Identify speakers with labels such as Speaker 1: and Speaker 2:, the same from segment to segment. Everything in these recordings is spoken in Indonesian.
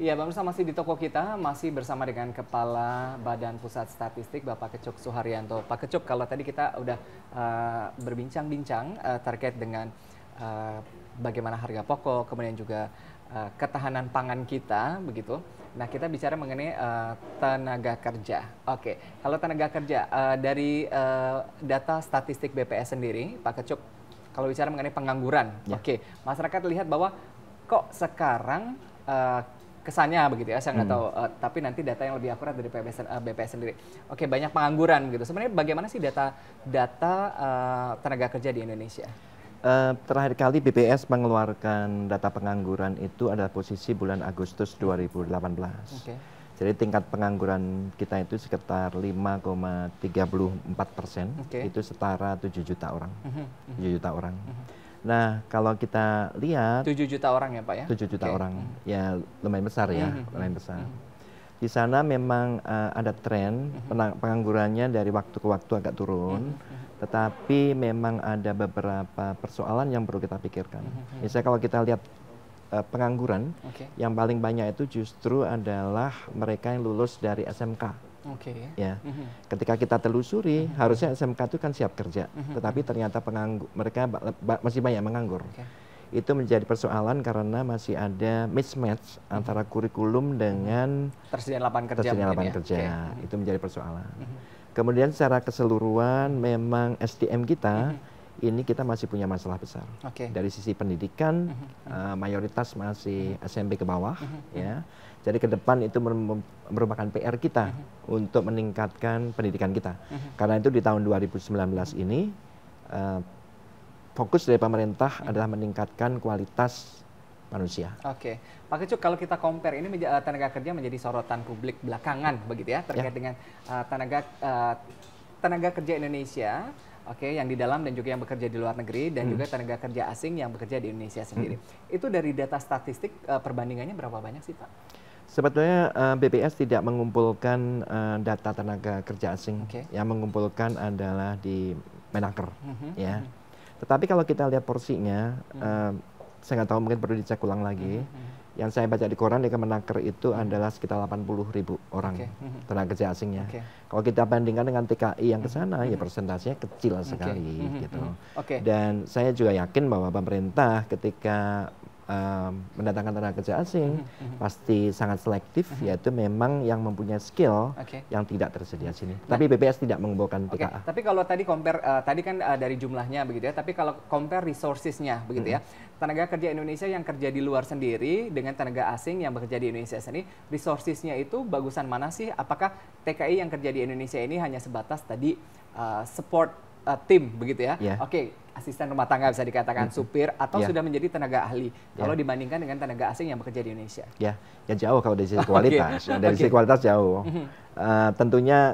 Speaker 1: Ya, Bang Nusa masih di toko kita, masih bersama dengan Kepala Badan Pusat Statistik, Bapak Kecuk Suharyanto. Pak Kecuk, kalau tadi kita udah berbincang-bincang terkait dengan bagaimana harga pokok, kemudian juga ketahanan pangan kita, begitu. Nah, kita bicara mengenai tenaga kerja. Oke, kalau tenaga kerja dari data statistik BPS sendiri, Pak Kecuk, kalau bicara mengenai pengangguran, oke, masyarakat lihat bahwa kok sekarang kesannya begitu ya, saya nggak tahu, tapi nanti data yang lebih akurat dari BPS sendiri. Oke, banyak pengangguran gitu. Sebenarnya bagaimana sih data tenaga kerja di Indonesia?
Speaker 2: Terakhir kali BPS mengeluarkan data pengangguran itu adalah posisi bulan Agustus 2018.
Speaker 1: Okay.
Speaker 2: Jadi tingkat pengangguran kita itu sekitar 5,34%, itu setara 7 juta orang. 7 juta orang. Nah, kalau kita lihat
Speaker 1: 7 juta orang ya Pak ya?
Speaker 2: 7 juta orang, ya lumayan besar ya, lumayan besar. Di sana memang ada tren penganggurannya dari waktu ke waktu agak turun, tetapi memang ada beberapa persoalan yang perlu kita pikirkan. Misalnya kalau kita lihat pengangguran, yang paling banyak itu justru adalah mereka yang lulus dari SMK. Ya, ketika kita telusuri, harusnya SMK itu kan siap kerja, tetapi ternyata mereka masih banyak menganggur. Itu menjadi persoalan karena masih ada mismatch antara kurikulum dengan
Speaker 1: tersediaan lapangan kerja.
Speaker 2: Itu menjadi persoalan. Kemudian secara keseluruhan memang SDM kita ini kita masih punya masalah besar. Dari sisi pendidikan, mayoritas masih SMP ke bawah, ya. Jadi ke depan itu merupakan PR kita untuk meningkatkan pendidikan kita. Karena itu di tahun 2019 ini fokus dari pemerintah adalah meningkatkan kualitas manusia.
Speaker 1: Oke, Pak Kecuk, kalau kita compare ini tenaga kerja menjadi sorotan publik belakangan begitu ya, terkait dengan tenaga kerja Indonesia, yang di dalam dan juga yang bekerja di luar negeri, dan juga tenaga kerja asing yang bekerja di Indonesia sendiri. Itu dari data statistik perbandingannya berapa banyak sih Pak?
Speaker 2: Sebetulnya BPS tidak mengumpulkan data tenaga kerja asing, yang mengumpulkan adalah di Menaker, ya. Tetapi kalau kita lihat porsinya, saya nggak tahu, mungkin perlu dicek ulang lagi. Yang saya baca di koran di Kemenaker itu adalah sekitar 80.000 orang tenaga kerja asingnya. Kalau kita bandingkan dengan TKI yang ke sana, ya persentasenya kecil sekali, gitu. Dan saya juga yakin bahwa pemerintah ketika mendatangkan tenaga kerja asing pasti sangat selektif, yaitu memang yang mempunyai skill yang tidak tersedia sini. Tapi BPS tidak mengumpulkan TKA.
Speaker 1: Tapi kalau tadi compare, tadi kan dari jumlahnya begitu ya, tapi kalau compare resources-nya begitu ya, tenaga kerja Indonesia yang kerja di luar sendiri dengan tenaga asing yang bekerja di Indonesia sendiri, resources-nya itu bagusan mana sih? Apakah TKI yang kerja di Indonesia ini hanya sebatas tadi support tim begitu ya? Asisten rumah tangga bisa dikatakan, supir, atau sudah menjadi tenaga ahli kalau dibandingkan dengan tenaga asing yang bekerja di Indonesia?
Speaker 2: Ya jauh kalau dari sisi kualitas. Dari sisi kualitas jauh. Tentunya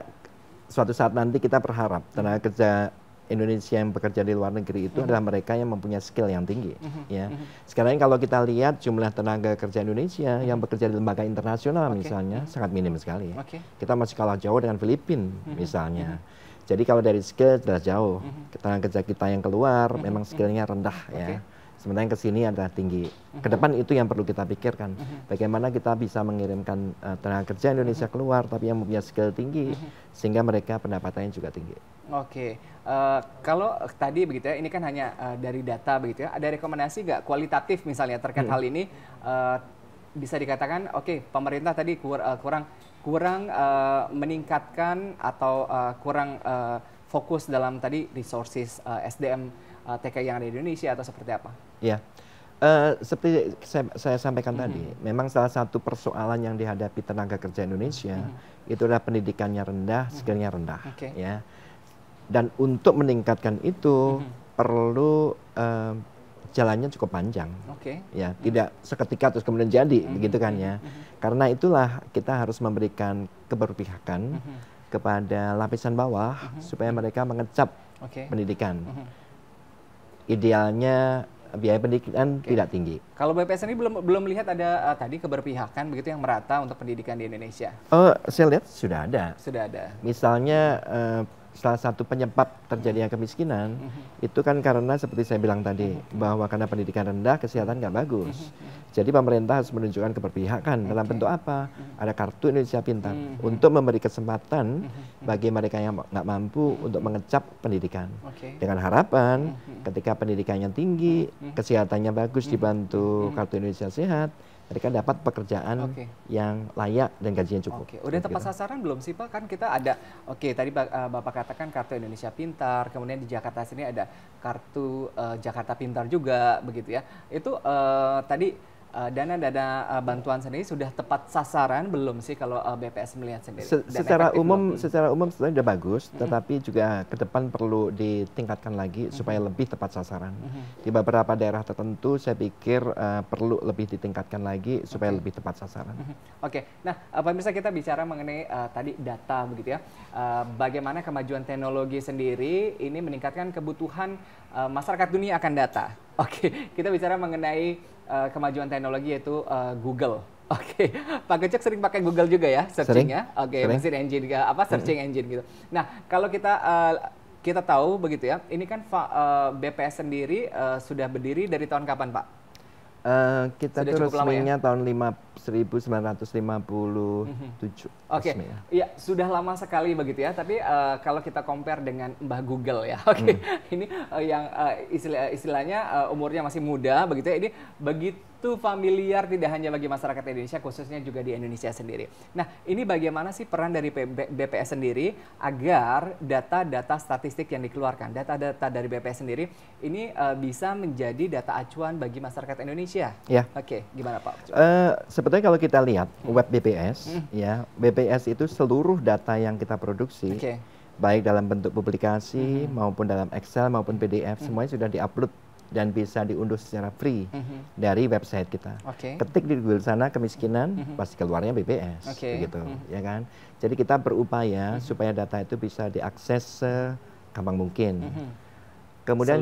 Speaker 2: suatu saat nanti kita berharap tenaga kerja Indonesia yang bekerja di luar negeri itu adalah mereka yang mempunyai skill yang tinggi. Ya. Sekarang kalau kita lihat jumlah tenaga kerja Indonesia yang bekerja di lembaga internasional misalnya sangat minim sekali. Kita masih kalah jauh dengan Filipina misalnya. Jadi kalau dari skill sudah jauh, tenaga kerja kita yang keluar memang skillnya rendah ya. Sementara yang ke sini adalah tinggi. Ke depan itu yang perlu kita pikirkan. Bagaimana kita bisa mengirimkan tenaga kerja Indonesia keluar, tapi yang mempunyai skill tinggi, sehingga mereka pendapatannya juga tinggi.
Speaker 1: Kalau tadi begitu ya, ini kan hanya dari data begitu ya. Ada rekomendasi nggak kualitatif misalnya terkait hal ini? Bisa dikatakan, pemerintah tadi kurang meningkatkan atau kurang fokus dalam tadi resources SDM TKI yang ada di Indonesia atau seperti apa? Ya,
Speaker 2: seperti saya sampaikan tadi, memang salah satu persoalan yang dihadapi tenaga kerja Indonesia itu adalah pendidikannya rendah, skillnya rendah, ya. Dan untuk meningkatkan itu perlu jalannya cukup panjang, ya, tidak seketika terus kemudian jadi, begitu kan ya. Karena itulah kita harus memberikan keberpihakan kepada lapisan bawah supaya mereka mengecap pendidikan. Idealnya biaya pendidikan tidak tinggi.
Speaker 1: Kalau BPS ini belum lihat ada tadi keberpihakan begitu yang merata untuk pendidikan di Indonesia?
Speaker 2: Saya lihat sudah ada.
Speaker 1: Sudah ada.
Speaker 2: Misalnya salah satu penyebab terjadinya kemiskinan itu kan karena seperti saya bilang tadi bahwa karena pendidikan rendah kesehatan nggak bagus. Jadi pemerintah harus menunjukkan keberpihakan dalam bentuk apa? Ada kartu Indonesia Pintar untuk memberi kesempatan bagi mereka yang nggak mampu untuk mengecap pendidikan. Dengan harapan ketika pendidikannya tinggi, kesehatannya bagus dibantu kartu Indonesia Sehat, mereka dapat pekerjaan yang layak dan gajinya cukup.
Speaker 1: Udah tepat sasaran belum sih Pak? Kan kita ada, tadi Bapak katakan kartu Indonesia Pintar, kemudian di Jakarta sini ada kartu Jakarta Pintar juga, begitu ya. Itu tadi dana-dana bantuan sendiri sudah tepat sasaran belum sih kalau BPS melihat sendiri?
Speaker 2: Secara umum sebenarnya sudah bagus, tetapi juga ke depan perlu ditingkatkan lagi supaya lebih tepat sasaran. Di beberapa daerah tertentu saya pikir perlu lebih ditingkatkan lagi supaya lebih tepat sasaran.
Speaker 1: Nah pemirsa, kita bicara mengenai tadi data begitu ya. Bagaimana kemajuan teknologi sendiri ini meningkatkan kebutuhan masyarakat dunia akan data. Kita bicara mengenai kemajuan teknologi yaitu Google. Pak Kecok sering pakai Google juga ya searching-nya. Mesin engine searching engine gitu. Nah, kalau kita tahu begitu ya, ini kan BPS sendiri sudah berdiri dari tahun kapan, Pak?
Speaker 2: Kita tuh resminya tahun 1957.
Speaker 1: Iya, sudah lama sekali begitu ya. Tapi kalau kita compare dengan Mbah Google ya, ini yang istilahnya umurnya masih muda begitu ya. Ini begitu familiar tidak hanya bagi masyarakat Indonesia, khususnya juga di Indonesia sendiri. Nah, ini bagaimana sih peran dari BPS sendiri agar data-data statistik yang dikeluarkan, data-data dari BPS sendiri ini bisa menjadi data acuan bagi masyarakat Indonesia?
Speaker 2: Ya.
Speaker 1: Gimana Pak?
Speaker 2: Sebetulnya kalau kita lihat web BPS, ya BPS itu seluruh data yang kita produksi, baik dalam bentuk publikasi maupun dalam Excel maupun PDF, semuanya sudah diupload dan bisa diunduh secara free dari website kita. Ketik di Google sana kemiskinan, pasti keluarnya BPS, begitu, ya kan? Jadi kita berupaya supaya data itu bisa diakses segampang mungkin. Kemudian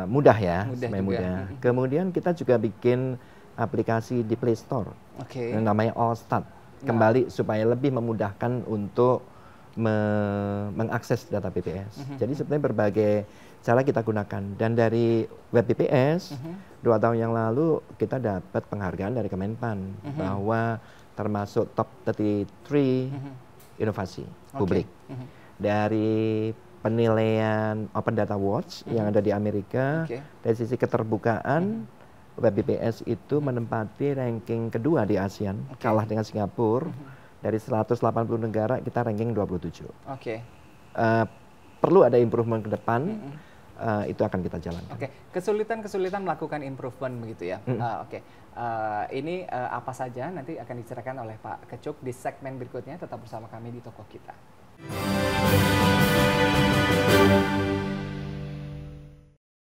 Speaker 2: mudah ya, mudah. Kemudian kita juga bikin aplikasi di Play Store, yang namanya Allstat, kembali supaya lebih memudahkan untuk mengakses data BPS. Jadi sebenarnya berbagai cara kita gunakan, dan dari web BPS 2 tahun yang lalu kita dapat penghargaan dari Kemenpan bahwa termasuk top 33 inovasi publik. Dari penilaian Open Data Watch yang ada di Amerika, dari sisi keterbukaan web BPS itu menempati ranking kedua di ASEAN, kalah dengan Singapura. Dari 180 negara kita ranking 27. Perlu ada improvement ke depan. Itu akan kita jalankan.
Speaker 1: Kesulitan melakukan improvement begitu ya. Ini apa saja nanti akan diceritakan oleh Pak Kecok di segmen berikutnya. Tetap bersama kami di Toko Kita.